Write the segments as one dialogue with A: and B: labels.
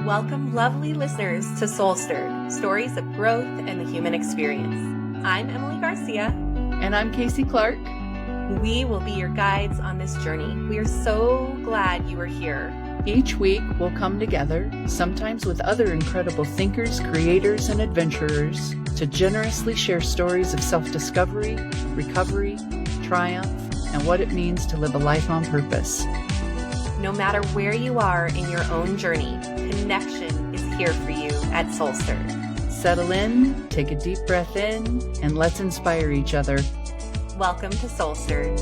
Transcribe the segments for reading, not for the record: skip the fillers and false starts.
A: Welcome, lovely listeners, to SoulStirred, stories of growth and the human experience. I'm Emily Garcia.
B: And I'm Casey Clark.
A: We will be your guides on this journey. We are so glad you are here.
B: Each week, we'll come together, sometimes with other incredible thinkers, creators, and adventurers, to generously share stories of self-discovery, recovery, triumph, and what it means to live a life on purpose.
A: No matter where you are in your own journey, connection is here for you at SoulStirred.
B: Settle in, take a deep breath in, and let's inspire each other.
A: Welcome to SoulStirred.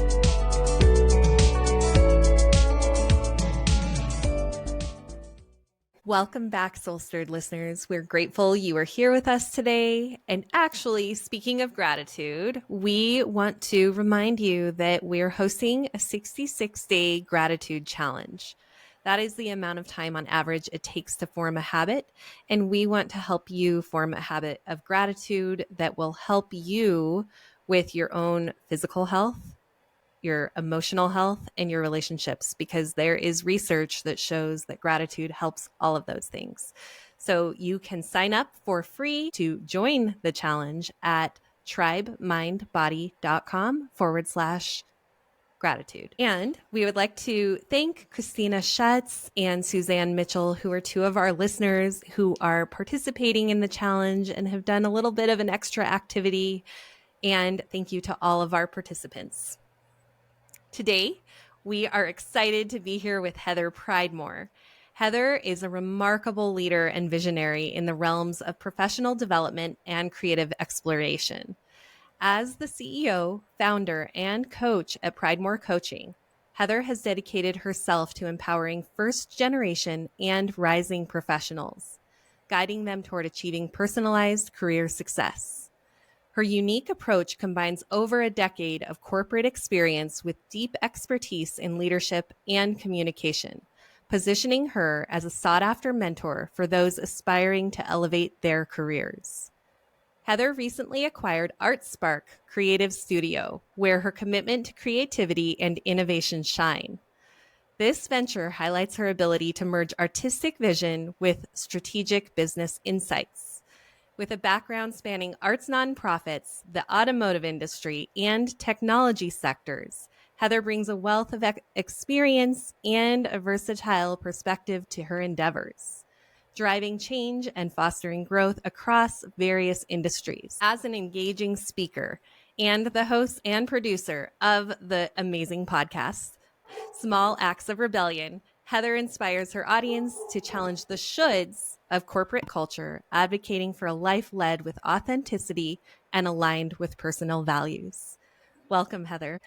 A: Welcome back, SoulStirred listeners. We're grateful you are here with us today. And actually, speaking of gratitude, we want to remind you that we're hosting a 66-day gratitude challenge. That is the amount of time on average it takes to form a habit. And we want to help you form a habit of gratitude that will help you with your own physical health, your emotional health, and your relationships, because there is research that shows that gratitude helps all of those things. So you can sign up for free to join the challenge at tribemindbody.com/gratitude. And we would like to thank Christina Schutz and Suzanne Mitchell, who are two of our listeners who are participating in the challenge and have done a little bit of an extra activity. And thank you to all of our participants. Today, we are excited to be here with Heather Pridmore. Heather is a remarkable leader and visionary in the realms of professional development and creative exploration. As the CEO, founder, and coach at Pridemore Coaching, Heather has dedicated herself to empowering first-generation and rising professionals, guiding them toward achieving personalized career success. Her unique approach combines over a decade of corporate experience with deep expertise in leadership and communication, positioning her as a sought-after mentor for those aspiring to elevate their careers. Heather recently acquired artSPARK Creative Studio, where her commitment to creativity and innovation shine. This venture highlights her ability to merge artistic vision with strategic business insights. With a background spanning arts nonprofits, the automotive industry, and technology sectors, Heather brings a wealth of experience and a versatile perspective to her endeavors, driving change and fostering growth across various industries. As an engaging speaker and the host and producer of the amazing podcast, Small Acts of Rebellion, Heather inspires her audience to challenge the shoulds of corporate culture, advocating for a life led with authenticity and aligned with personal values. Welcome, Heather.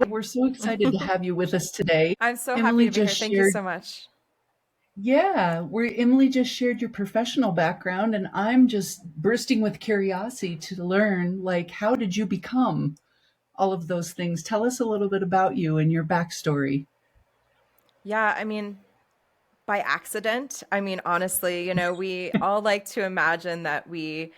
B: We're so excited to have you with us today.
C: I'm so happy to be here. Thank you so much.
B: Yeah, Emily just shared your professional background, and I'm just bursting with curiosity to learn, how did you become all of those things? Tell us a little bit about you and your backstory.
C: Yeah, by accident. Honestly, we all like to imagine that we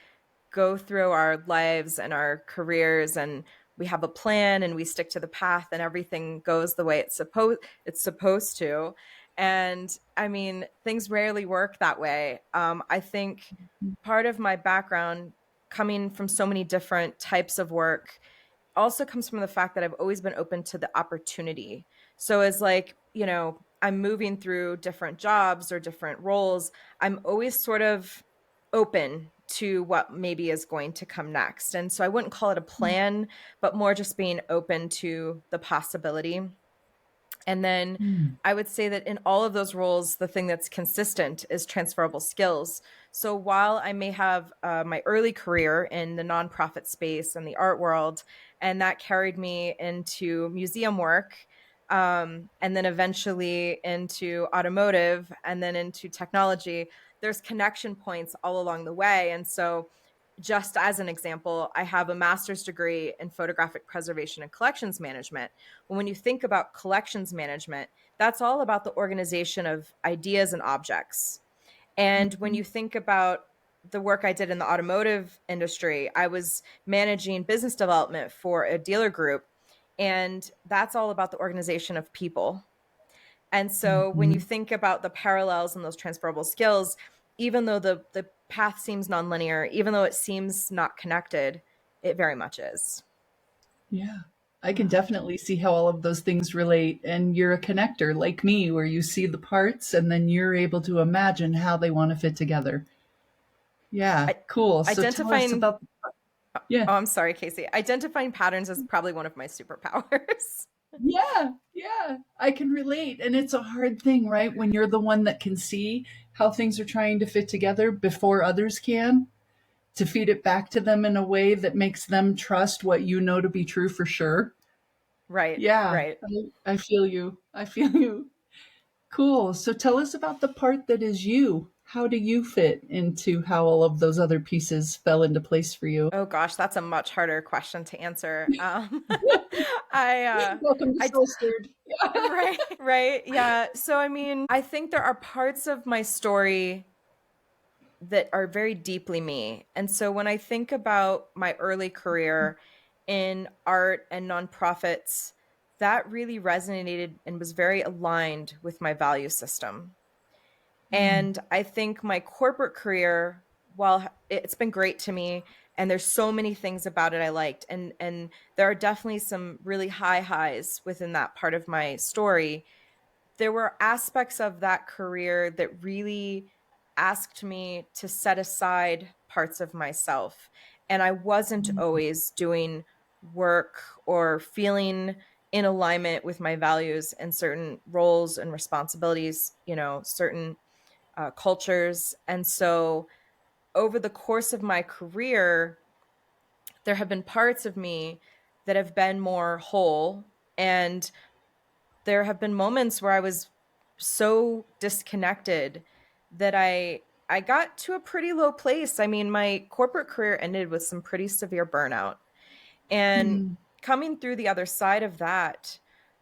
C: go through our lives and our careers and we have a plan and we stick to the path and everything goes the way it's supposed to. And things rarely work that way. I think part of my background, coming from so many different types of work, also comes from the fact that I've always been open to the opportunity. So as I'm moving through different jobs or different roles, I'm always sort of open to what maybe is going to come next. And so I wouldn't call it a plan, but more just being open to the possibility. And then I would say that in all of those roles, the thing that's consistent is transferable skills. So while I may have my early career in the nonprofit space and the art world, and that carried me into museum work, and then eventually into automotive and then into technology, there's connection points all along the way. And so just as an example, I have a master's degree in photographic preservation and collections management. When you think about collections management, that's all about the organization of ideas and objects. And when you think about the work I did in the automotive industry, I was managing business development for a dealer group. And that's all about the organization of people. And so when you
B: Mhm.
C: think about the parallels and those transferable skills, even though the path seems nonlinear, even though it seems not connected, it very much is.
B: Yeah. I can definitely see how all of those things relate. And you're a connector like me, where you see the parts and then you're able to imagine how they want to fit together. Yeah,
C: I,
B: cool. So tell us
C: identifying,
B: about, yeah.
C: oh, I'm sorry, Casey. Identifying patterns is probably one of my superpowers.
B: Yeah, yeah, I can relate. And it's a hard thing, right? When you're the one that can see how things are trying to fit together before others can, to feed it back to them in a way that makes them trust what you know to be true for sure.
C: Right,
B: Yeah,
C: right.
B: I feel you. I feel you. Cool. So tell us about the part that is you. How do you fit into how all of those other pieces fell into place for you?
C: Oh gosh, that's a much harder question to answer. I,
B: Welcome to
C: I,
B: SoulStirred.
C: right, right. Yeah. So, I mean, I think there are parts of my story that are very deeply me. And so when I think about my early career in art and nonprofits, that really resonated and was very aligned with my value system.
B: Mm,
C: And I think my corporate career, while it's been great to me, and there's so many things about it I liked, and there are definitely some really high highs within that part of my story, there were aspects of that career that really asked me to set aside parts of myself. And I wasn't
B: mm,
C: always doing work or feeling in alignment with my values and certain roles and responsibilities, certain cultures. And so over the course of my career, there have been parts of me that have been more whole. And there have been moments where I was so disconnected that I got to a pretty low place. I mean, my corporate career ended with some pretty severe burnout. And
B: mm,
C: coming through the other side of that,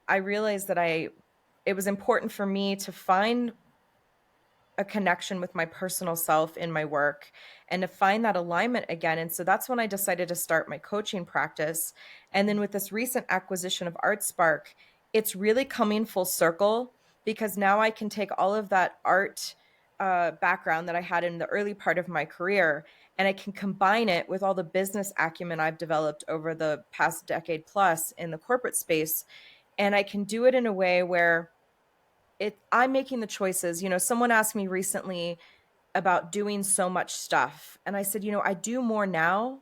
C: I realized that it was important for me to find a connection with my personal self in my work and to find that alignment again. And so that's when I decided to start my coaching practice. And then with this recent acquisition of artSPARK, it's really coming full circle because now I can take all of that art background that I had in the early part of my career and I can combine it with all the business acumen I've developed over the past decade plus in the corporate space. And I can do it in a way where I'm making the choices. Someone asked me recently about doing so much stuff. And I said, I do more now,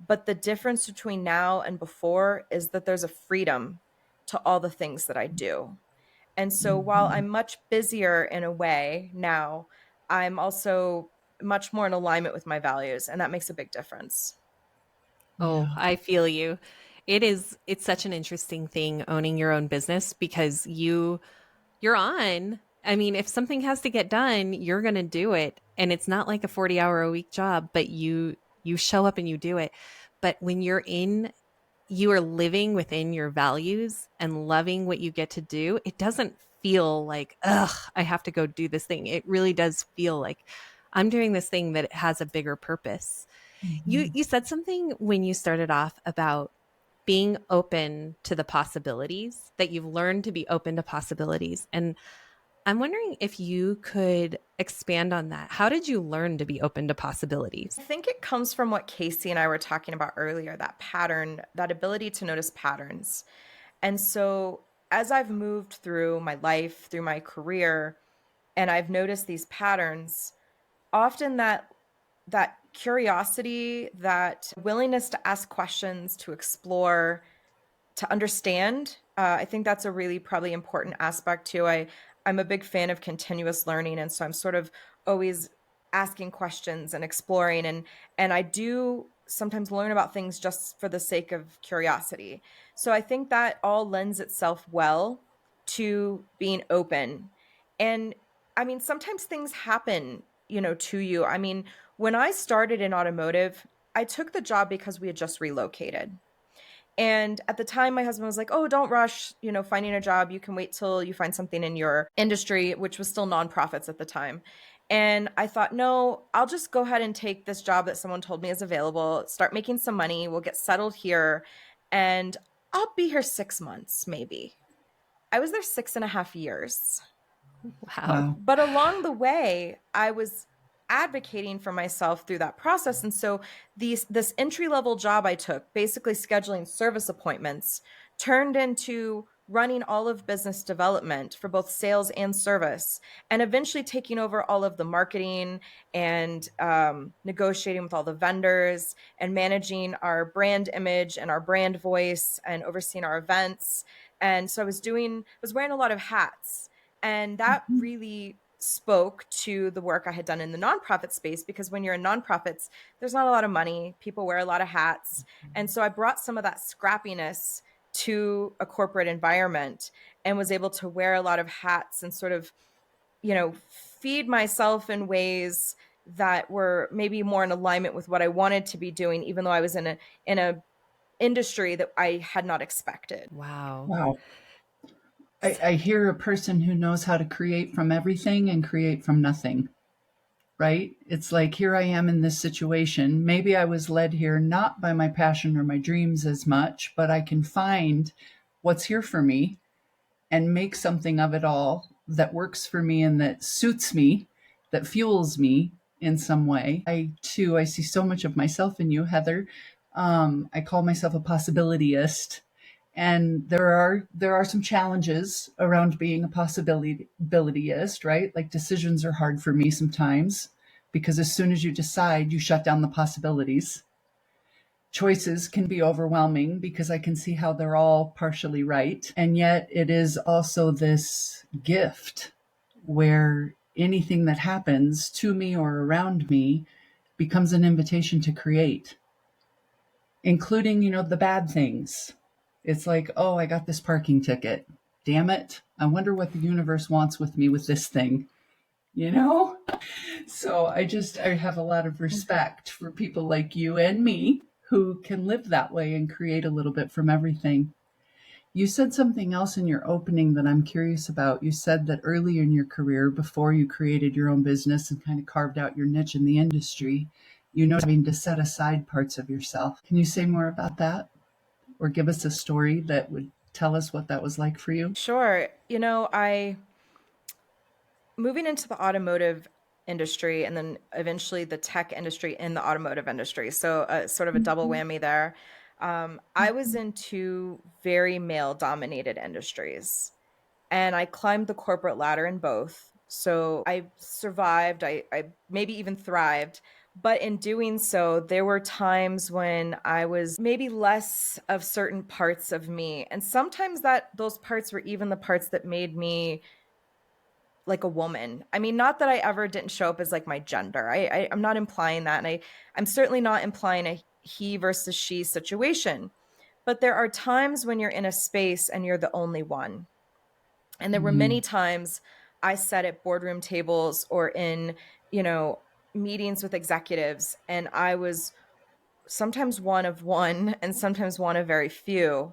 C: but the difference between now and before is that there's a freedom to all the things that I do. And so while
B: mhm.
C: I'm much busier in a way now, I'm also much more in alignment with my values. And that makes a big difference.
A: Oh,
B: Yeah.
A: I feel you. It's such an interesting thing owning your own business because you're on. I mean, if something has to get done, you're going to do it. And it's not like a 40-hour a week job, but you show up and you do it. But when you are living within your values and loving what you get to do, it doesn't feel like, ugh, I have to go do this thing. It really does feel like I'm doing this thing that has a bigger purpose.
B: Mhm.
A: You said something when you started off about being open to the possibilities, that you've learned to be open to possibilities. And I'm wondering if you could expand on that. How did you learn to be open to possibilities?
C: I think it comes from what Casey and I were talking about earlier, that pattern, that ability to notice patterns. And so as I've moved through my life, through my career, and I've noticed these patterns, often that curiosity, that willingness to ask questions, to explore, to understand. I think that's a really probably important aspect too. I'm a big fan of continuous learning, and so I'm sort of always asking questions and exploring, and I do sometimes learn about things just for the sake of curiosity. So I think that all lends itself well to being open. And I mean, sometimes things happen, to you. I mean, when I started in automotive, I took the job because we had just relocated. And at the time, my husband was like, "Oh, don't rush, finding a job. You can wait till you find something in your industry," which was still nonprofits at the time. And I thought, no, I'll just go ahead and take this job that someone told me is available, start making some money. We'll get settled here. And I'll be here 6 months, maybe. I was there 6.5 years.
A: Wow.
C: But along the way, I was advocating for myself through that process. And so this entry-level job I took, basically scheduling service appointments, turned into running all of business development for both sales and service, and eventually taking over all of the marketing and negotiating with all the vendors and managing our brand image and our brand voice and overseeing our events. And so I was wearing a lot of hats. And that really spoke to the work I had done in the nonprofit space, because when you're in nonprofits, there's not a lot of money. People wear a lot of hats. And so I brought some of that scrappiness to a corporate environment and was able to wear a lot of hats and sort of, feed myself in ways that were maybe more in alignment with what I wanted to be doing, even though I was in a industry that I had not expected.
A: Wow.
B: Wow. I hear a person who knows how to create from everything and create from nothing, right? It's like, here I am in this situation. Maybe I was led here not by my passion or my dreams as much, but I can find what's here for me and make something of it all that works for me and that suits me, that fuels me in some way. I see so much of myself in you, Heather. I call myself a possibilityist. And there are some challenges around being a possibilityist, right? Like, decisions are hard for me sometimes because as soon as you decide, you shut down the possibilities. Choices can be overwhelming because I can see how they're all partially right. And yet it is also this gift where anything that happens to me or around me becomes an invitation to create, including, the bad things. It's like, oh, I got this parking ticket. Damn it. I wonder what the universe wants with me with this thing, you know? So I have a lot of respect for people like you and me who can live that way and create a little bit from everything. You said something else in your opening that I'm curious about. You said that early in your career, before you created your own business and kind of carved out your niche in the industry, you know, having to set aside parts of yourself. Can you say more about that? Or give us a story that would tell us what that was like for you?
C: Sure. I moving into the automotive industry and then eventually the tech industry in the automotive industry. So sort of a double whammy there. I was in two very male dominated industries and I climbed the corporate ladder in both. So I survived, I maybe even thrived. But in doing so, there were times when I was maybe less of certain parts of me. And sometimes those parts were even the parts that made me like a woman. I mean, not that I ever didn't show up as like my gender. I'm not implying that. And I'm certainly not implying a he versus she situation. But there are times when you're in a space and you're the only one. And there were many times I sat at boardroom tables or in, meetings with executives, and I was sometimes one of one and sometimes one of very few.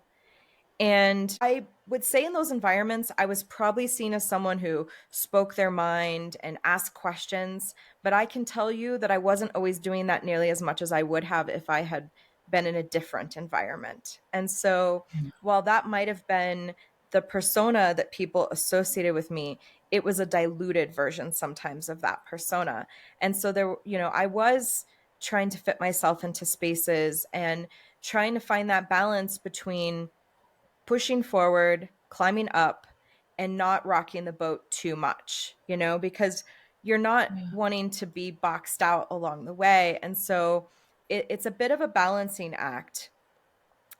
C: And I would say in those environments, I was probably seen as someone who spoke their mind and asked questions. But I can tell you that I wasn't always doing that nearly as much as I would have if I had been in a different environment. And so while that might have been the persona that people associated with me, it was a diluted version sometimes of that persona. And so I was trying to fit myself into spaces and trying to find that balance between pushing forward, climbing up, and not rocking the boat too much, because you're not wanting to be boxed out along the way. And so it's a bit of a balancing act.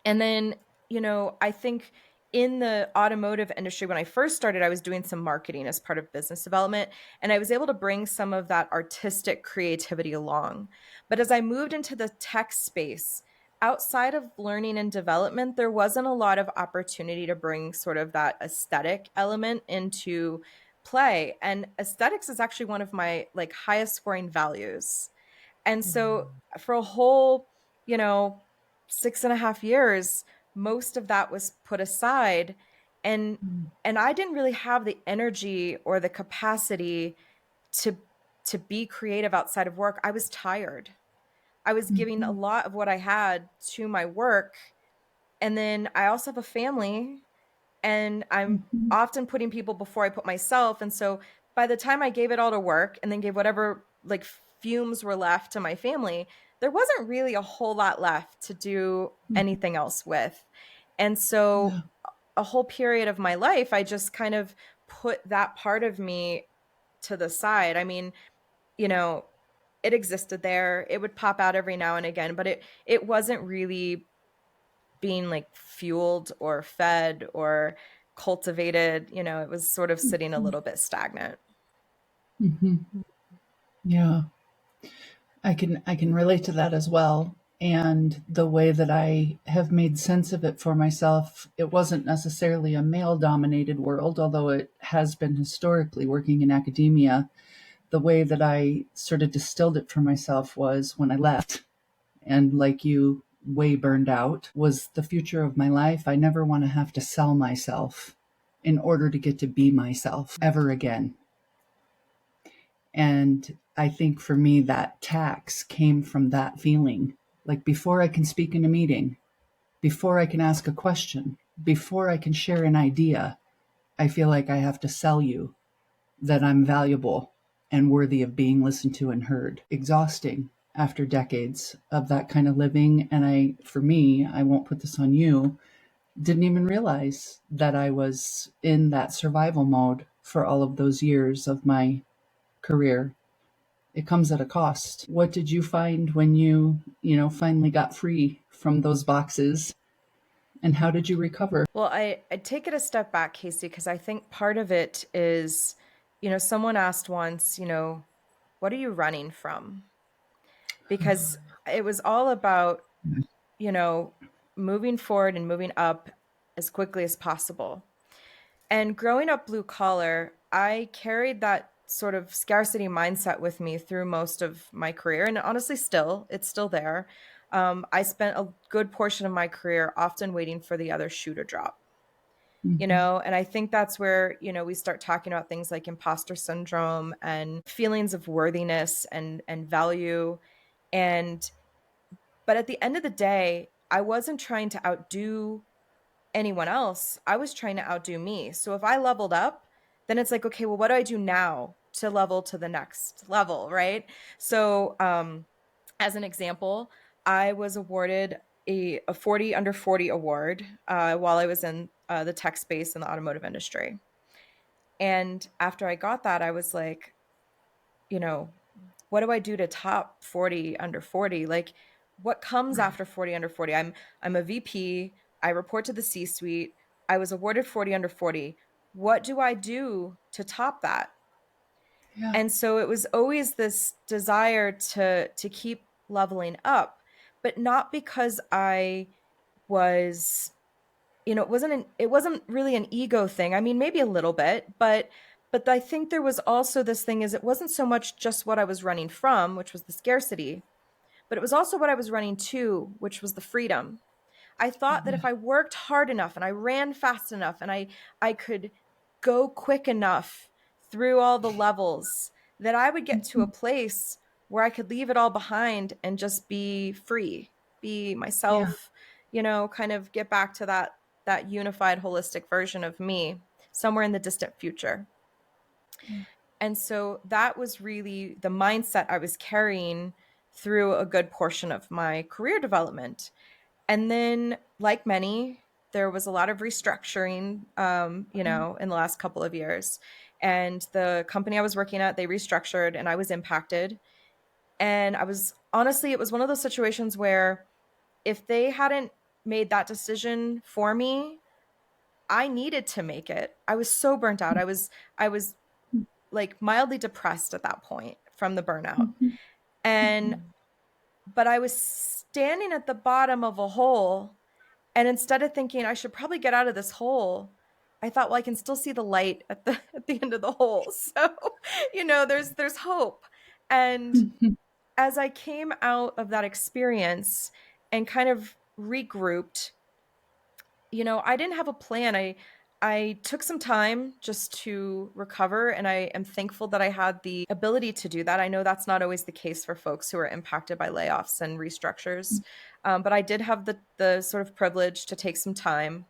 C: And then, I think in the automotive industry, when I first started, I was doing some marketing as part of business development, and I was able to bring some of that artistic creativity along. But as I moved into the tech space, outside of learning and development, there wasn't a lot of opportunity to bring sort of that aesthetic element into play. And aesthetics is actually one of my like highest scoring values. And so for a whole, 6.5 years, most of that was put aside. And and I didn't really have the energy or the capacity to to be creative outside of work. I was tired. I was giving a lot of what I had to my work. And then I also have a family And I'm
B: Mhm.
C: often putting people before I put myself. And so by the time I gave it all to work and then gave whatever like fumes were left to my family, there wasn't really a whole lot left to do anything else with. And so
B: Yeah.
C: a whole period of my life, I just kind of put that part of me to the side. I mean, you know, it existed there. It would pop out every now and again, but it wasn't really being like fueled or fed or cultivated. It was sort of sitting a little bit stagnant.
B: Mhm. Yeah. I can relate to that as well. And the way that I have made sense of it for myself, it wasn't necessarily a male dominated world, although it has been historically working in academia. The way that I sort of distilled it for myself was when I left and, like you, way burned out, was the future of my life. I never want to have to sell myself in order to get to be myself ever again. And I think for me, that tax came from that feeling. Like, before I can speak in a meeting, before I can ask a question, before I can share an idea, I feel like I have to sell you that I'm valuable and worthy of being listened to and heard. Exhausting after decades of that kind of living. And for me, I won't put this on you, didn't even realize that I was in that survival mode for all of those years of my career. It comes at a cost. What did you find when finally got free from those boxes, and how did you recover?
C: Well, I take it a step back, Casey, because I think part of it is, someone asked once, what are you running from? Because it was all about, you know, moving forward and moving up as quickly as possible. And growing up blue collar, I carried that sort of scarcity mindset with me through most of my career. And honestly, it's still there. I spent a good portion of my career often waiting for the other shoe to drop.
B: Mm-hmm.
C: And I think that's where, we start talking about things like imposter syndrome and feelings of worthiness and value. And but at the end of the day, I wasn't trying to outdo anyone else. I was trying to outdo me. So if I leveled up, then it's like, okay, well, what do I do now to level to the next level, right? So as an example, I was awarded a 40 under 40 award while I was in the tech space in the automotive industry. And after I got that, I was like, you know, what do I do to top 40 under 40? Like, what comes after 40 under 40? I'm a VP. I report to the C-suite. I was awarded 40 under 40. What do I do to top that?
B: Yeah.
C: And so it was always this desire to keep leveling up, but not because I was, it wasn't really an ego thing. I mean, maybe a little bit, but I think there was also this thing is it wasn't so much just what I was running from, which was the scarcity, but it was also what I was running to, which was the freedom. I thought that if I worked hard enough and I ran fast enough and I could go quick enough through all the levels that I would get to a place where I could leave it all behind and just be free, be
B: Yeah.
C: myself, kind of get back to that unified holistic version of me somewhere in the distant future. And so that was really the mindset I was carrying through a good portion of my career development. And then, like many, there was a lot of restructuring, in the last couple of years. And the company I was working at, they restructured and I was impacted. And it was one of those situations where if they hadn't made that decision for me, I needed to make it. I was so burnt out. I was like mildly depressed at that point from the burnout. And but I was standing at the bottom of a hole. And instead of thinking I should probably get out of this hole, I thought, well, I can still see the light at the at the end of the hole. So, there's hope. And as I came out of that experience and kind of regrouped, I didn't have a plan. I took some time just to recover, and I am thankful that I had the ability to do that. I know that's not always the case for folks who are impacted by layoffs and restructures, but I did have the sort of privilege to take some time.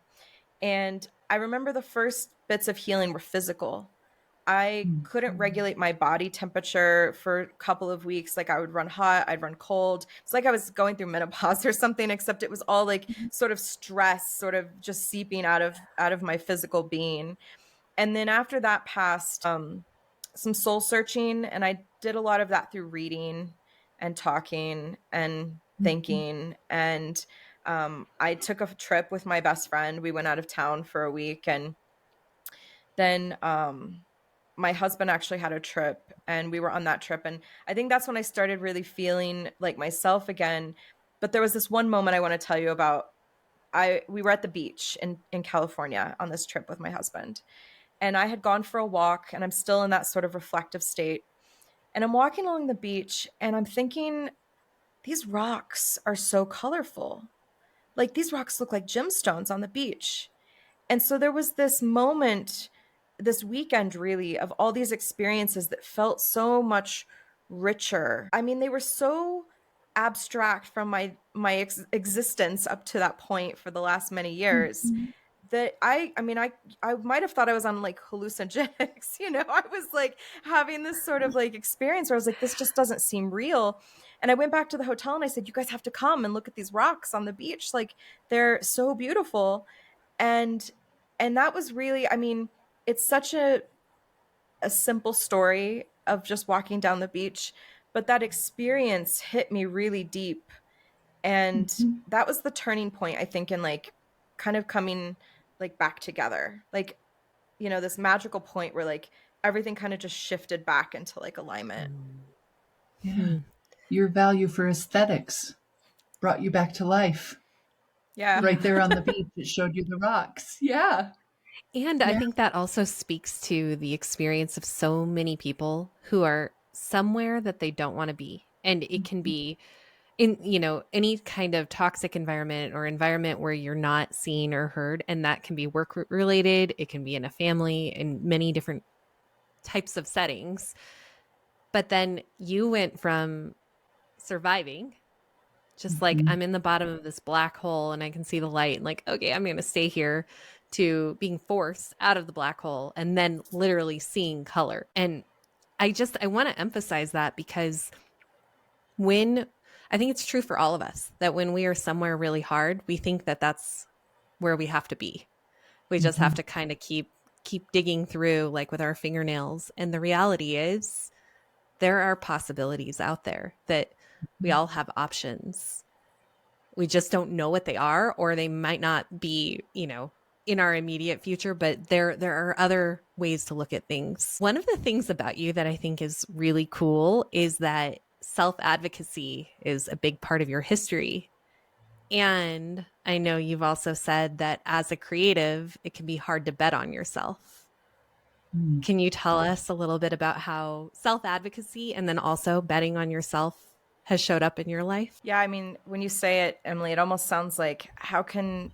C: And I remember the first bits of healing were physical. I couldn't regulate my body temperature for a couple of weeks. Like I would run hot, I'd run cold. It's like I was going through menopause or something, except it was all like sort of stress, sort of just seeping out of my physical being. And then after that passed, some soul searching, and I did a lot of that through reading and talking and thinking. And I took a trip with my best friend. We went out of town for a week, and then my husband actually had a trip, and we were on that trip. And I think that's when I started really feeling like myself again. But there was this one moment I want to tell you about. We were at the beach in California on this trip with my husband. And I had gone for a walk, and I'm still in that sort of reflective state. And I'm walking along the beach, and I'm thinking, these rocks are so colorful. Like these rocks look like gemstones on the beach. And so there was this moment, this weekend really, of all these experiences that felt so much richer. I mean, they were so abstract from my existence up to that point for the last many years that I might have thought I was on like hallucinogenics. I was like having this sort of like experience where I was like, this just doesn't seem real. And I went back to the hotel and I said, you guys have to come and look at these rocks on the beach. Like they're so beautiful. And that was really, I mean, it's such a simple story of just walking down the beach, but that experience hit me really deep. And that was the turning point, I think, in like kind of coming like back together. Like, this magical point where like everything kind of just shifted back into like alignment.
B: Yeah. Your value for aesthetics brought you back to life.
C: Yeah.
B: Right there on the beach, it showed you the rocks. Yeah.
A: And I
B: Yeah.
A: think that also speaks to the experience of so many people who are somewhere that they don't want to be. And it can be in, any kind of toxic environment or environment where you're not seen or heard. And that can be work related. It can be in a family, in many different types of settings. But then you went from surviving, just like I'm in the bottom of this black hole and I can see the light and like, okay, I'm going to stay here, to being forced out of the black hole and then literally seeing color. And I want to emphasize that because I think it's true for all of us that when we are somewhere really hard, we think that that's where we have to be. We just have to kind of keep digging through like with our fingernails. And the reality is there are possibilities out there, that we all have options. We just don't know what they are, or they might not be, in our immediate future, but there are other ways to look at things. One of the things about you that I think is really cool is that self-advocacy is a big part of your history. And I know you've also said that as a creative, it can be hard to bet on yourself. Can you tell us a little bit about how self-advocacy and then also betting on yourself has showed up in your life?
C: Yeah. I mean, when you say it, Emily, it almost sounds like how can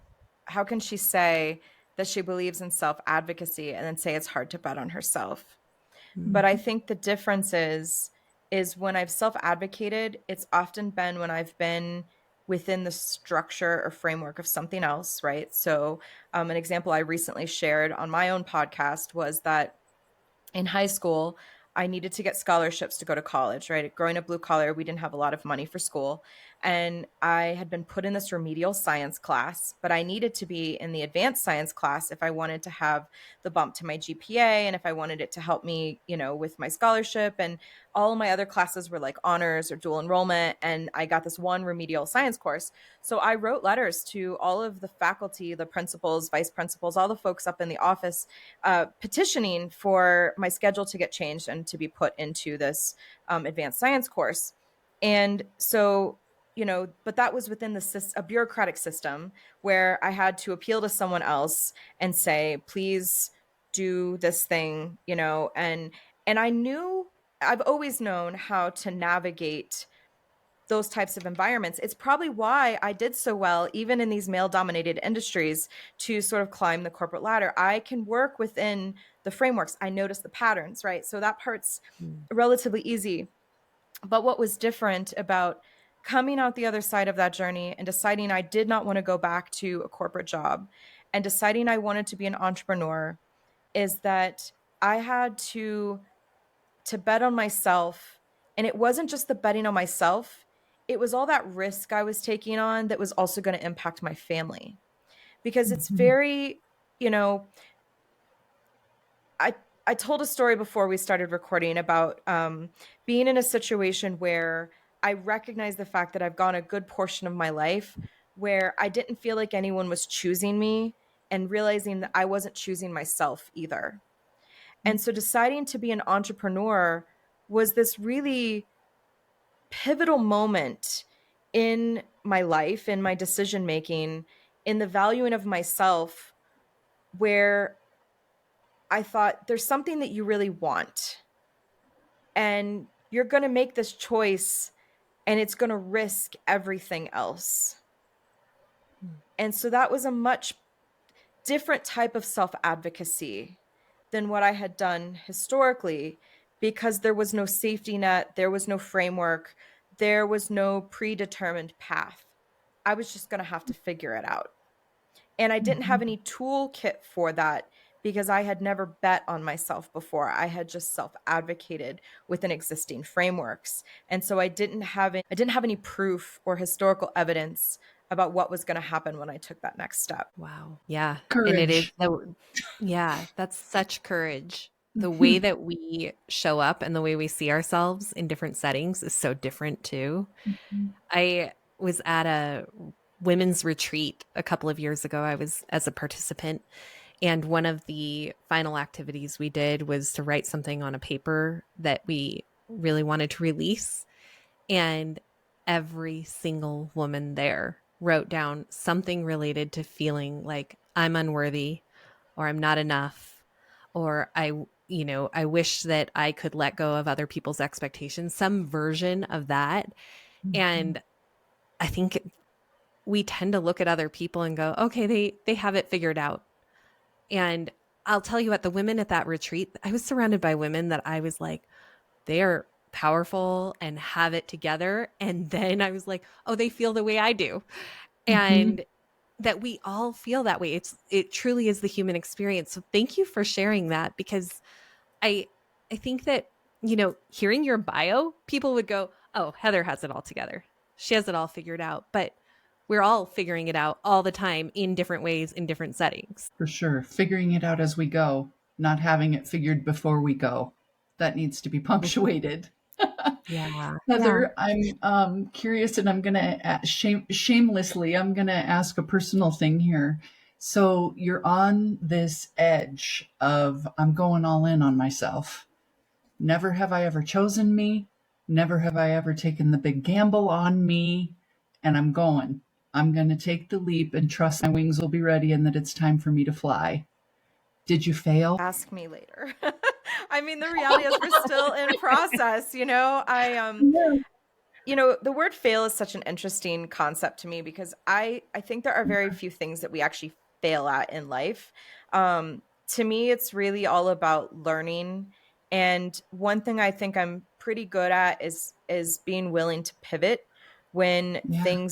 C: she say that she believes in self-advocacy and then say it's hard to bet on herself? But I think the difference is when I've self-advocated, it's often been when I've been within the structure or framework of something else, right? So an example I recently shared on my own podcast was that in high school, I needed to get scholarships to go to college, right? Growing up blue collar, we didn't have a lot of money for school. And I had been put in this remedial science class, but I needed to be in the advanced science class if I wanted to have the bump to my GPA and if I wanted it to help me, with my scholarship. And all of my other classes were like honors or dual enrollment. And I got this one remedial science course. So I wrote letters to all of the faculty, the principals, vice principals, all the folks up in the office, petitioning for my schedule to get changed and to be put into this advanced science course. And so, but that was within a bureaucratic system where I had to appeal to someone else and say, please do this thing, and I've always known how to navigate those types of environments. It's probably why I did so well, even in these male dominated industries, to sort of climb the corporate ladder. I can work within the frameworks. I notice the patterns, right? So that part's relatively easy. But what was different about coming out the other side of that journey and deciding I did not want to go back to a corporate job and deciding I wanted to be an entrepreneur is that I had to bet on myself. And it wasn't just the betting on myself, it was all that risk I was taking on that was also going to impact my family. Because it's
B: Mhm.
C: very, you know, I I told a story before we started recording about being in a situation where I recognize the fact that I've gone a good portion of my life where I didn't feel like anyone was choosing me, and realizing that I wasn't choosing myself either. And so deciding to be an entrepreneur was this really pivotal moment in my life, in my decision making, in the valuing of myself, where I thought there's something that you really want, and you're going to make this choice, and it's going to risk everything else. And so that was a much different type of self advocacy than what I had done historically, because there was no safety net, there was no framework, there was no predetermined path. I was just going to have to figure it out. And I didn't have
B: Mhm.
C: any toolkit for that because I had never bet on myself before. I had just self-advocated within existing frameworks. And so I didn't have any proof or historical evidence about what was going to happen when I took that next step.
A: Wow. Yeah. And it is
B: Courage.
A: yeah, that's such courage. The way
B: Mhm.
A: that we show up and the way we see ourselves in different settings is so different too.
B: Mhm.
A: I was at a women's retreat a couple of years ago. I was as a participant, and one of the final activities we did was to write something on a paper that we really wanted to release. And every single woman there wrote down something related to feeling like I'm unworthy or I'm not enough or I wish that I could let go of other people's expectations, some version of that.
B: Mhm.
A: And I think we tend to look at other people and go, okay, they have it figured out. And I'll tell you what, the women at that retreat, I was surrounded by women that I was like, they are powerful and have it together. And then I was like, oh, they feel the way I do.
B: Mhm.
A: And that we all feel that way. It truly is the human experience. So thank you for sharing that, because I I think that, hearing your bio, people would go, "Oh, Heather has it all together. She has it all figured out." But we're all figuring it out all the time in different ways in different settings.
B: For sure. Figuring it out as we go, not having it figured before we go. That needs to be
A: Mhm.
B: punctuated.
A: Yeah. Yeah.
B: Heather, I'm curious, and I'm going to shamelessly, I'm going to ask a personal thing here. So you're on this edge of I'm going all in on myself. Never have I ever chosen me. Never have I ever taken the big gamble on me. And I'm going. I'm going to take the leap and trust my wings will be ready and that it's time for me to fly. Did you fail?
C: Ask me later. I mean, the reality is we're still in process,
B: Yeah.
C: the word fail is such an interesting concept to me, because I think there are very few things that we actually fail at in life. To me, it's really all about learning. And one thing I think I'm pretty good at is being willing to pivot when
B: Yeah.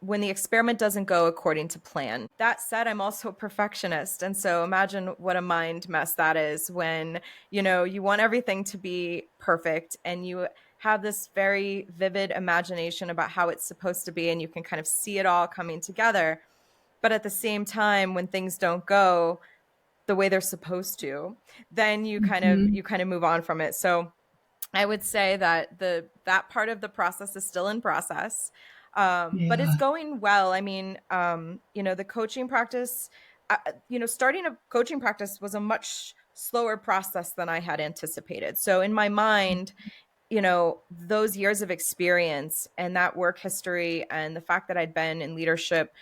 C: when the experiment doesn't go according to plan. That said, I'm also a perfectionist. And so imagine what a mind mess that is when, you want everything to be perfect, and you have this very vivid imagination about how it's supposed to be, and you can kind of see it all coming together. But at the same time, when things don't go the way they're supposed to, then you kind of
B: Mhm.
C: you kind of move on from it. So I would say that that part of the process is still in process, but it's
B: Yeah.
C: going well. I mean, the coaching practice, starting a coaching practice was a much slower process than I had anticipated. So in my mind, those years of experience and that work history and the fact that I'd been in leadership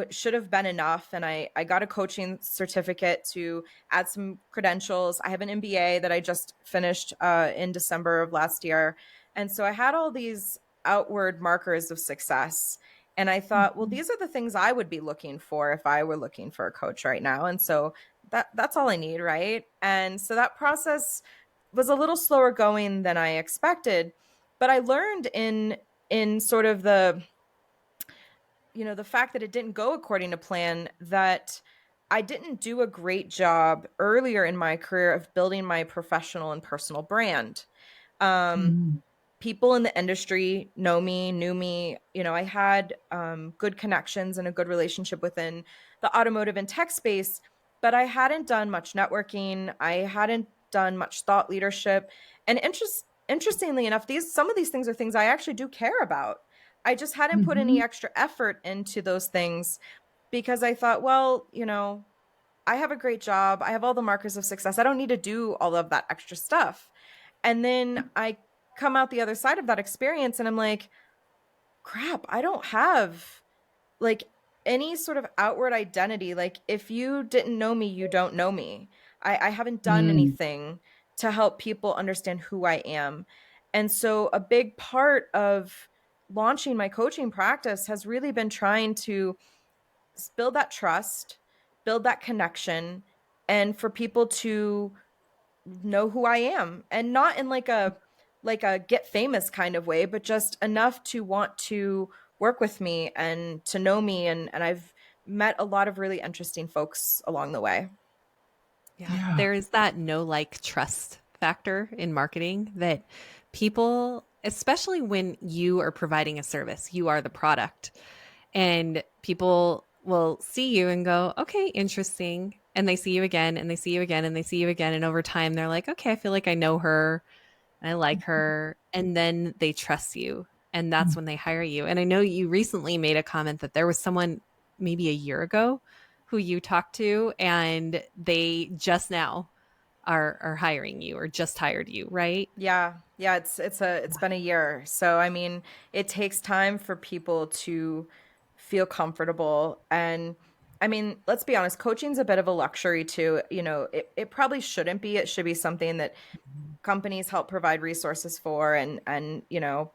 C: should have been enough. And I got a coaching certificate to add some credentials. I have an MBA that I just finished in December of last year. And so I had all these outward markers of success. And I thought, well,
B: Mhm.
C: these are the things I would be looking for if I were looking for a coach right now. And so that's all I need, right? And so that process was a little slower going than I expected. But I learned in sort of the fact that it didn't go according to plan, that I didn't do a great job earlier in my career of building my professional and personal brand. Um,
B: Mm.
C: People in the industry knew me. You know, I had good connections and a good relationship within the automotive and tech space, but I hadn't done much networking. I hadn't done much thought leadership. And interestingly enough, some of these things are things I actually do care about. I just hadn't put any
B: Mhm.
C: extra effort into those things because I thought, well, you know, I have a great job. I have all the markers of success. I don't need to do all of that extra stuff. And then I come out the other side of that experience and I'm like, crap, I don't have like any sort of outward identity. Like, if you didn't know me, you don't know me. I haven't done
B: Mm.
C: anything to help people understand who I am. And so, a big part of launching my coaching practice has really been trying to build that trust, build that connection, and for people to know who I am, and not in like a get famous kind of way, but just enough to want to work with me and to know me, and I've met a lot of really interesting folks along the way.
A: Yeah.
B: Yeah.
A: There is that know, like, trust factor in marketing that people, especially when you are providing a service, you are the product, and people will see you and go, okay, interesting. And they see you again and they see you again and they see you again. And over time, they're like, okay, I feel like I know her. I like her. And then they trust you. And that's when they hire you. And I know you recently made a comment that there was someone maybe a year ago who you talked to and they just now are hiring you or just hired you, right?
C: Yeah, it's been a year. So I mean, it takes time for people to feel comfortable. And I mean, let's be honest, coaching's a bit of a luxury too. You know, it probably shouldn't be. It should be something that companies help provide resources for, and you know,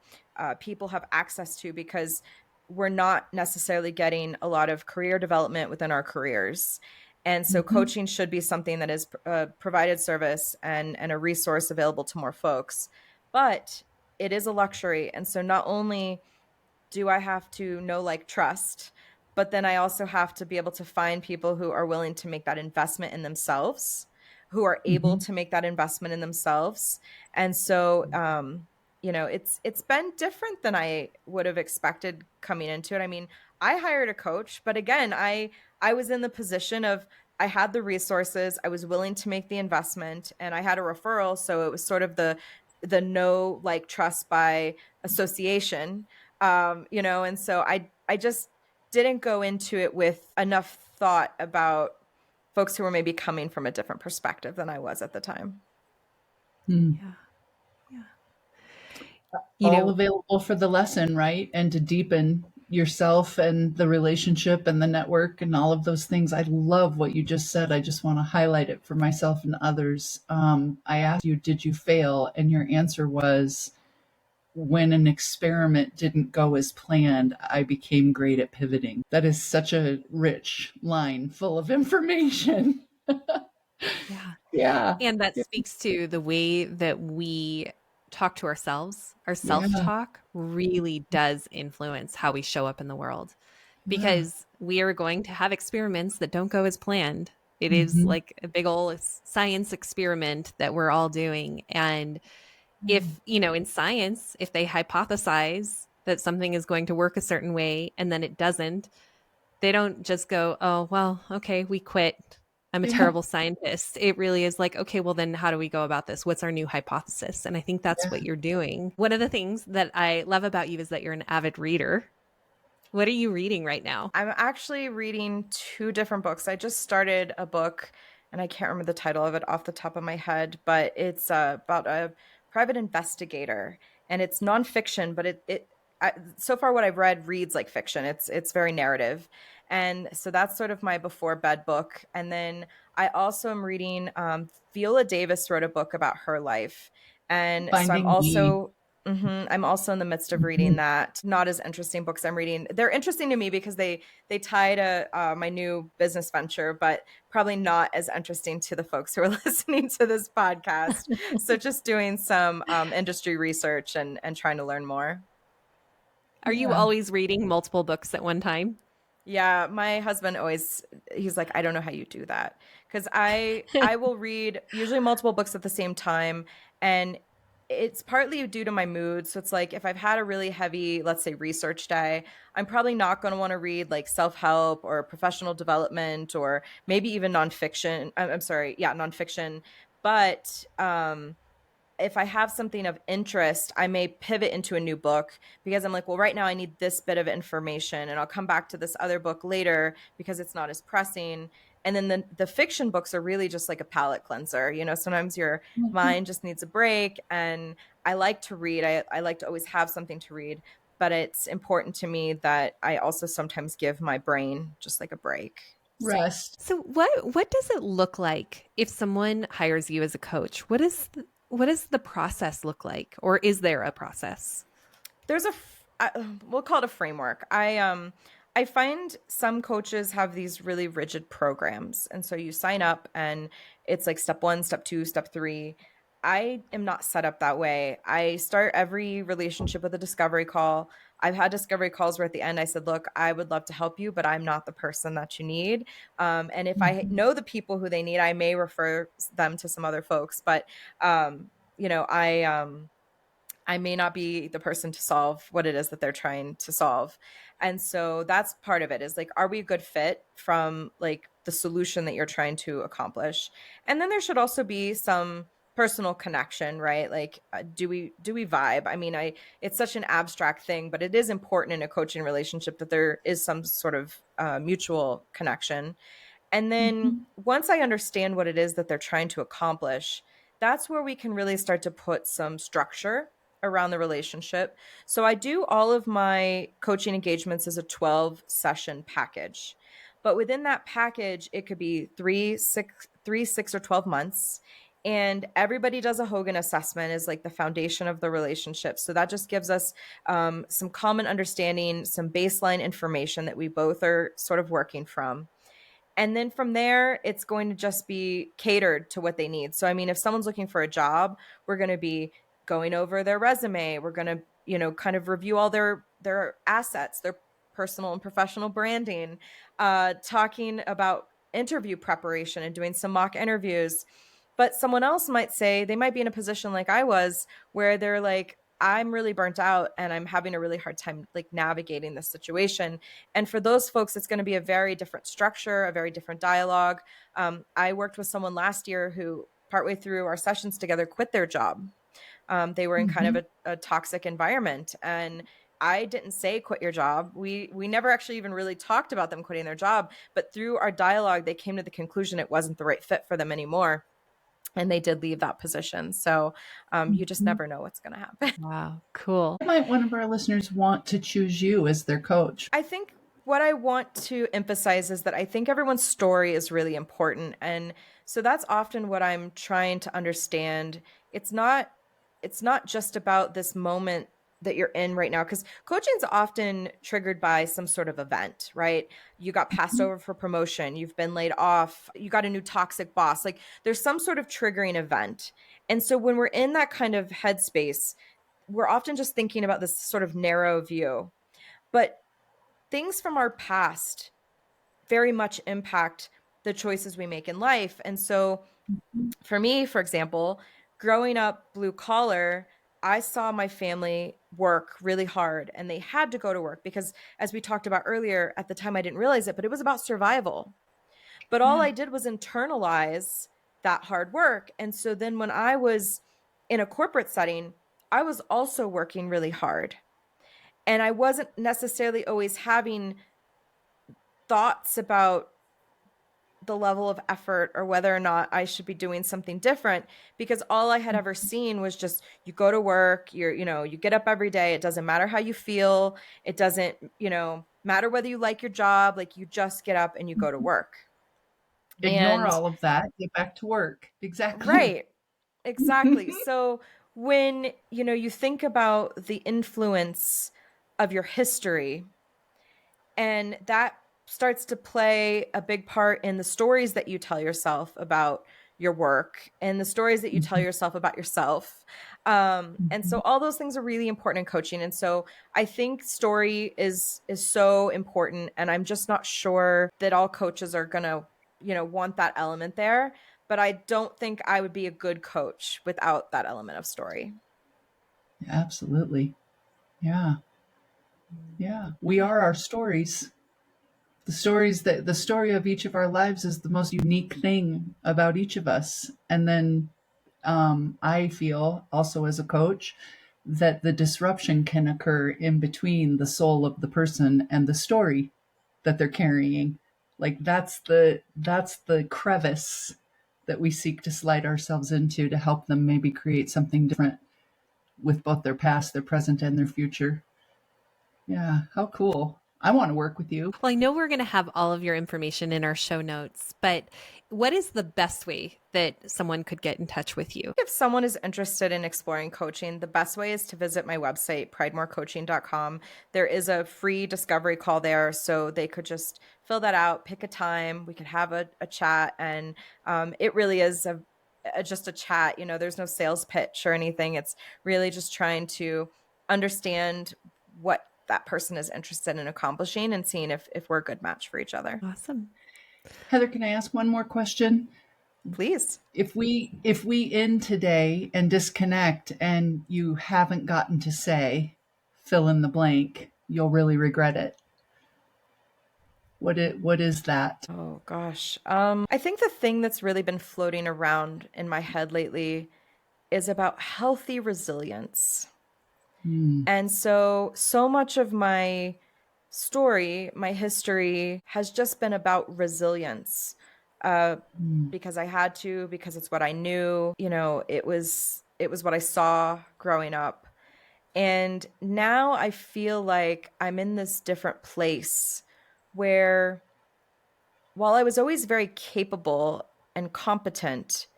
C: people have access to, because we're not necessarily getting a lot of career development within our careers. And so
B: Mhm.
C: coaching should be something that is a provided service and a resource available to more folks. But it is a luxury. And so not only do I have to know, like, trust, but then I also have to be able to find people who are willing to make that investment in themselves, who are able
B: Mhm.
C: to make that investment in themselves. And so, you know, it's been different than I would have expected coming into it. I mean, I hired a coach, but again, I was in the position of, I had the resources, I was willing to make the investment, and I had a referral, so it was sort of the know, like, trust by association. You know, and so I just didn't go into it with enough thought about folks who were maybe coming from a different perspective than I was at the time.
B: Mm.
A: Yeah. Yeah. You
B: All
A: know,
B: available for the lesson, right? And to deepen yourself and the relationship and the network and all of those things. I love what you just said. I just want to highlight it for myself and others. I asked you, did you fail? And your answer was, when an experiment didn't go as planned, I became great at pivoting. That is such a rich line full of information.
A: yeah.
B: Yeah.
A: And that speaks to the way that we talk to ourselves. Our
B: Yeah.
A: self talk really does influence how we show up in the world
B: Yeah.
A: because we are going to have experiments that don't go as planned. It is
B: Hmm.
A: like a big old science experiment that we're all doing. And if, you know, in science, if they hypothesize that something is going to work a certain way and then it doesn't, they don't just go, oh, well, okay, we quit. I'm a
B: Yeah.
A: terrible scientist. It really is like, okay, well, then how do we go about this? What's our new hypothesis? And I think that's what you're doing. One of the things that I love about you is that you're an avid reader. What are you reading right now?
C: I'm actually reading two different books. I just started a book, and I can't remember the title of it off the top of my head, but it's about a private investigator, and it's nonfiction, but so far what I've read reads like fiction. It's very narrative, and so that's sort of my before bed book. And then I also am reading. Viola Davis wrote a book about her life, and so I'm
B: Finding me.
C: also I'm also in the midst of reading
B: Mhm.
C: that. Not as interesting books I'm reading. They're interesting to me because they tie to my new business venture, but probably not as interesting to the folks who are listening to this podcast. So just doing some industry research and trying to learn more.
A: Are you
B: Yeah.
A: always reading multiple books at one time?
C: Yeah, my husband always, he's like, I don't know how you do that. Because I will read usually multiple books at the same time, and it's partly due to my mood. So it's like if I've had a really heavy, let's say, research day, I'm probably not going to want to read like self-help or professional development or maybe even nonfiction. I'm sorry, yeah, nonfiction. But if I have something of interest, I may pivot into a new book because I'm like, well, right now I need this bit of information and I'll come back to this other book later because it's not as pressing. And then the fiction books are really just like a palate cleanser. You know, sometimes your
B: Mhm.
C: mind just needs a break. And I like to read. I like to always have something to read, but it's important to me that I also sometimes give my brain just like a break. So
B: Rest.
A: So what does it look like if someone hires you as a coach? What does the process look like, or is there a process?
C: there's we'll call it a framework. I find some coaches have these really rigid programs, and so you sign up and it's like step 1, step 2, step 3. I am not set up that way. I start every relationship with a discovery call. I've had discovery calls where at the end I said, look, I would love to help you, but I'm not the person that you need. And if I
B: Mhm.
C: know the people who they need, I may refer them to some other folks. But um, you know, I may not be the person to solve what it is that they're trying to solve. And so that's part of it, is like, are we a good fit from like the solution that you're trying to accomplish? And then there should also be some personal connection, right? Like, do we vibe? I mean, it's such an abstract thing, but it is important in a coaching relationship that there is some sort of mutual connection. And then
B: Mhm.
C: once I understand what it is that they're trying to accomplish, that's where we can really start to put some structure around the relationship. So I do all of my coaching engagements as a 12 session package. But within that package, it could be 6 or 12 months. And everybody does a Hogan assessment as like the foundation of the relationship. So that just gives us some common understanding, some baseline information that we both are sort of working from. And then from there, it's going to just be catered to what they need. So, I mean, if someone's looking for a job, we're going to be going over their resume. We're going to, kind of review all their assets, their personal and professional branding, talking about interview preparation and doing some mock interviews. But someone else might say they might be in a position like I was, where they're like, I'm really burnt out and I'm having a really hard time like navigating this situation. And for those folks, it's going to be a very different structure, a very different dialogue. I worked with someone last year who, partway through our sessions together, quit their job. They were in kind of
B: Mhm.
C: a toxic environment, and I didn't say quit your job. We never actually even really talked about them quitting their job, but through our dialogue, they came to the conclusion it wasn't the right fit for them anymore, and they did leave that position. So you just
B: Mhm.
C: never know what's going to happen.
A: Wow, cool.
B: Why might one of our listeners want to choose you as their coach?
C: I think what I want to emphasize is that I think everyone's story is really important. And so that's often what I'm trying to understand. It's not it's not just about this moment that you're in right now, because coaching is often triggered by some sort of event, right? You got passed
B: Mhm.
C: over for promotion, you've been laid off, you got a new toxic boss. Like, there's some sort of triggering event. And so when we're in that kind of headspace, we're often just thinking about this sort of narrow view. But things from our past very much impact the choices we make in life. And so
B: Mhm.
C: for me, for example, growing up blue collar, I saw my family work really hard and they had to go to work because, as we talked about earlier, at the time I didn't realize it, but it was about survival. But all
B: Yeah.
C: I did was internalize that hard work. And so then when I was in a corporate setting, I was also working really hard. And I wasn't necessarily always having thoughts about the level of effort or whether or not I should be doing something different, because all I had ever seen was just, you go to work, you get up every day, it doesn't matter how you feel, it doesn't, matter whether you like your job, like, you just get up and you go to
B: Mhm.
C: work.
B: Ignore
C: And
B: all of that. Get back to work. Exactly.
C: right, exactly. So when, you think about the influence of your history, and that starts to play a big part in the stories that you tell yourself about your work and the stories that you tell yourself about yourself. And so all those things are really important in coaching. And so I think story is so important. And I'm just not sure that all coaches are going to, want that element there. But I don't think I would be a good coach without that element of story.
B: Absolutely. Yeah. Yeah. We are our stories. The story of each of our lives is the most unique thing about each of us. And then I feel also as a coach that the disruption can occur in between the soul of the person and the story that they're carrying. Like that's the crevice that we seek to slide ourselves into to help them maybe create something different with both their past, their present, and their future. Yeah, how cool. I want to work with you.
A: Well, I know we're going to have all of your information in our show notes, but what is the best way that someone could get in touch with you?
C: If someone is interested in exploring coaching, the best way is to visit my website, pridemorecoaching.com. There is a free discovery call there, so they could just fill that out, pick a time, we could have a chat, and it really is just a chat. There's no sales pitch or anything. It's really just trying to understand what that person is interested in accomplishing and seeing if we're a good match for each other.
A: Awesome.
B: Heather, can I ask one more question?
C: Please.
B: If we end today and disconnect and you haven't gotten to say fill in the blank, you'll really regret it. What is that?
C: Oh gosh. I think the thing that's really been floating around in my head lately is about healthy resilience. And so much of my story, my history has just been about resilience. Because I had to, because it's what I knew, it was what I saw growing up. And now I feel like I'm in this different place where while I was always very capable and competent,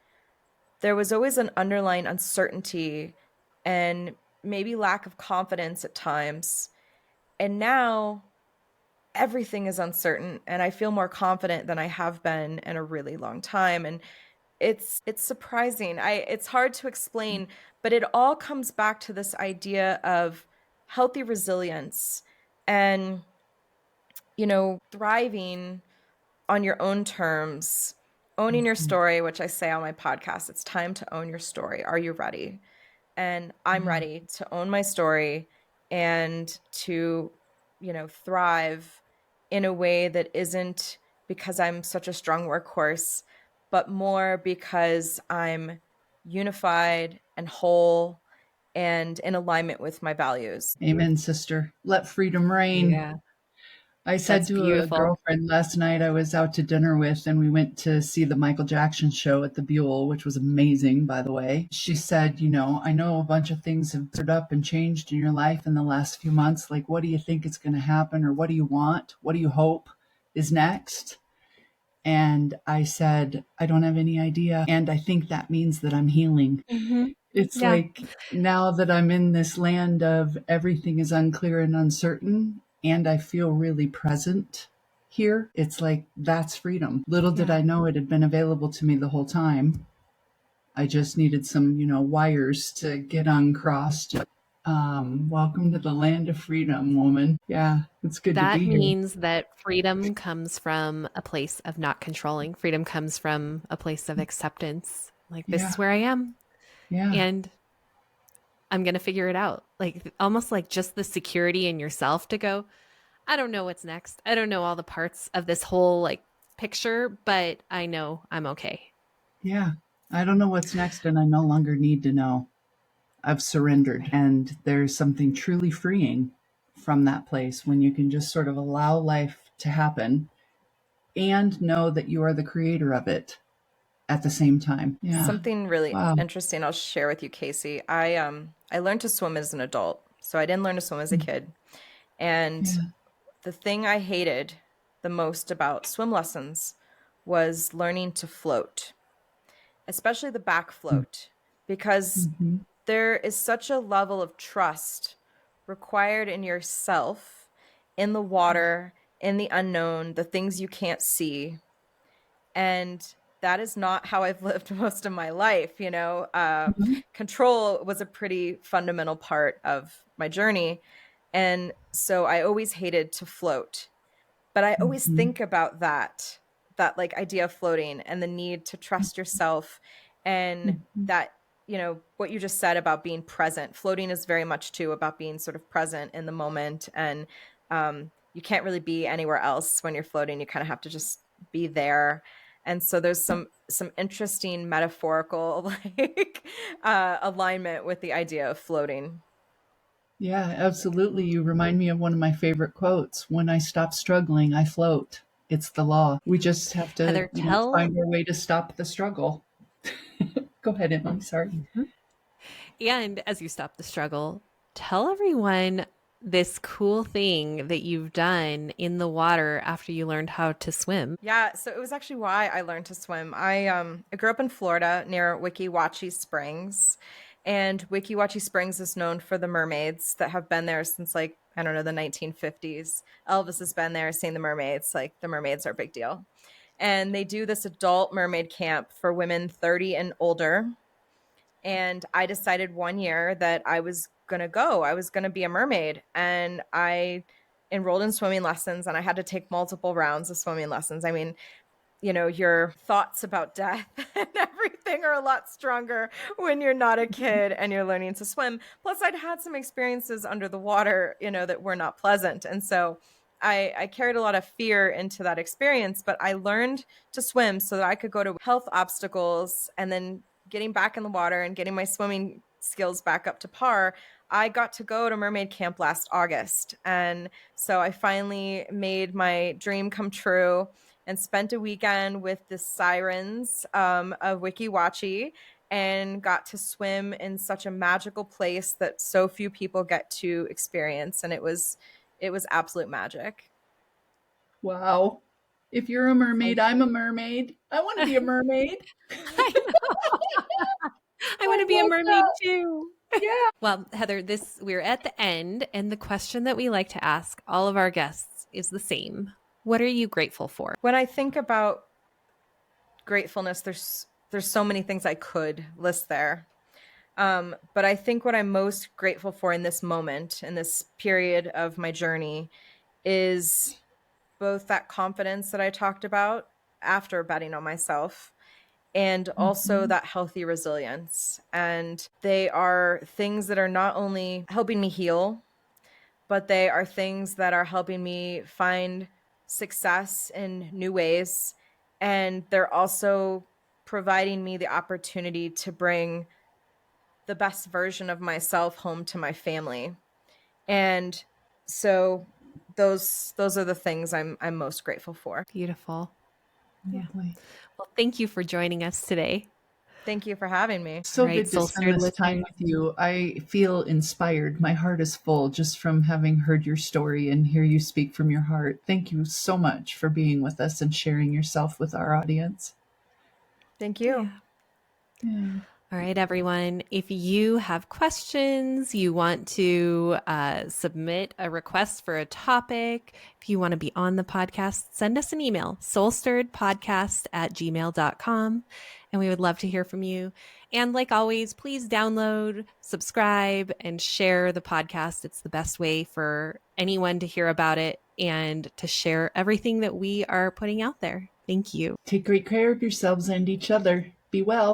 C: there was always an underlying uncertainty and maybe lack of confidence at times. And now everything is uncertain and I feel more confident than I have been in a really long time. And it's surprising. It's hard to explain, but it all comes back to this idea of healthy resilience and thriving on your own terms, owning your story, which I say on my podcast. It's time to own your story. Are you ready? And I'm ready to own my story and to, thrive in a way that isn't because I'm such a strong workhorse, but more because I'm unified and whole and in alignment with my values.
B: Amen, sister. Let freedom reign.
A: Yeah,
B: I said
A: that's
B: to a
A: beautiful.
B: girlfriend last night I was out to dinner with, and we went to see the Michael Jackson show at the Buell, which was amazing, by the way. She said, I know a bunch of things have stood up and changed in your life in the last few months. Like, what do you think is going to happen? Or what do you want? What do you hope is next? And I said, I don't have any idea. And I think that means that I'm healing.
A: Mm-hmm.
B: It's
A: Yeah.
B: like now that I'm in this land of everything is unclear and uncertain, and I feel really present here, it's like that's freedom. Little did I know it had been available to me the whole time. I just needed some, wires to get uncrossed. Welcome to the land of freedom, woman. Yeah, it's good to
A: That
B: be here.
A: means that freedom comes from a place of not controlling. Freedom comes from a place of acceptance. Like, this is where I am.
B: Yeah.
A: And I'm going to figure it out. Like, almost like just the security in yourself to go, I don't know what's next. I don't know all the parts of this whole like picture, but I know I'm okay.
B: Yeah. I don't know what's next, and I no longer need to know. I've surrendered. And there's something truly freeing from that place when you can just sort of allow life to happen and know that you are the creator of it at the same time. Yeah.
C: Something really
B: Wow.
C: interesting I'll share with you, Casey. I learned to swim as an adult. So I didn't learn to swim as a kid. And the thing I hated the most about swim lessons was learning to float, especially the back float, because there is such a level of trust required in yourself, in the water, in the unknown, the things you can't see. And that is not how I've lived most of my life.
B: Mhm.
C: Control was a pretty fundamental part of my journey. And so I always hated to float, but I always
B: Mhm.
C: think about that like idea of floating and the need to trust yourself, and
B: Mhm.
C: that, what you just said about being present. Floating is very much too about being sort of present in the moment. And you can't really be anywhere else when you're floating. You kind of have to just be there. And so there's some interesting metaphorical like alignment with the idea of floating.
B: Yeah, absolutely. You remind me of one of my favorite quotes. When I stop struggling, I float. It's the law. We just have to,
A: Heather, tell.
B: find our way to stop the struggle. Go ahead, Emily. Sorry.
A: Mhm. And as you stop the struggle, tell everyone this cool thing that you've done in the water after you learned how to swim.
C: Yeah, so it was actually why I learned to swim. I grew up in Florida near Weeki Wachee Springs, and Weeki Wachee Springs is known for the mermaids that have been there since, like, I don't know, the 1950s. Elvis has been there seeing the mermaids. Like, the mermaids are a big deal. And they do this adult mermaid camp for women 30 and older. And I decided one year that I was going to go. I was going to be a mermaid. And I enrolled in swimming lessons, and I had to take multiple rounds of swimming lessons. I mean, your thoughts about death and everything are a lot stronger when you're not a kid and you're learning to swim. Plus, I'd had some experiences under the water, that were not pleasant. And so I carried a lot of fear into that experience, but I learned to swim so that I could go to health obstacles, and then getting back in the water and getting my swimming skills back up to par. I got to go to mermaid camp last August. And so I finally made my dream come true and spent a weekend with the sirens of Weeki Wachee, and got to swim in such a magical place that so few people get to experience. And it was absolute magic.
B: Wow. If you're a mermaid, I'm a mermaid. I want to be a mermaid.
A: I know. I want
B: I
A: to be a
B: love
A: mermaid
B: that.
A: too.
B: Yeah.
A: Well, Heather, we're at the end, and the question that we like to ask all of our guests is the same. What are you grateful for?
C: When I think about gratefulness, there's so many things I could list there. But I think what I'm most grateful for in this moment, in this period of my journey, is both that confidence that I talked about after betting on myself, and also
B: Mhm.
C: that healthy resilience. And they are things that are not only helping me heal, but they are things that are helping me find success in new ways. And they're also providing me the opportunity to bring the best version of myself home to my family. And so those are the things I'm most grateful for.
A: Beautiful. Yeah.
B: Lovely.
A: Well, thank you for joining us today.
C: Thank you for having me.
A: All
B: So
A: right,
B: good to spend
A: SoulStirred
B: this time
A: listeners.
B: with you. I feel inspired. My heart is full just from having heard your story and hear you speak from your heart. Thank you so much for being with us and sharing yourself with our audience.
C: Thank you.
A: Yeah.
B: Yeah.
A: All right, everyone. If you have questions, you want to submit a request for a topic, if you want to be on the podcast, send us an email, soulstirredpodcast@gmail.com, and we would love to hear from you. And like always, please download, subscribe, and share the podcast. It's the best way for anyone to hear about it and to share everything that we are putting out there. Thank you.
B: Take great care of yourselves and each other. Be well.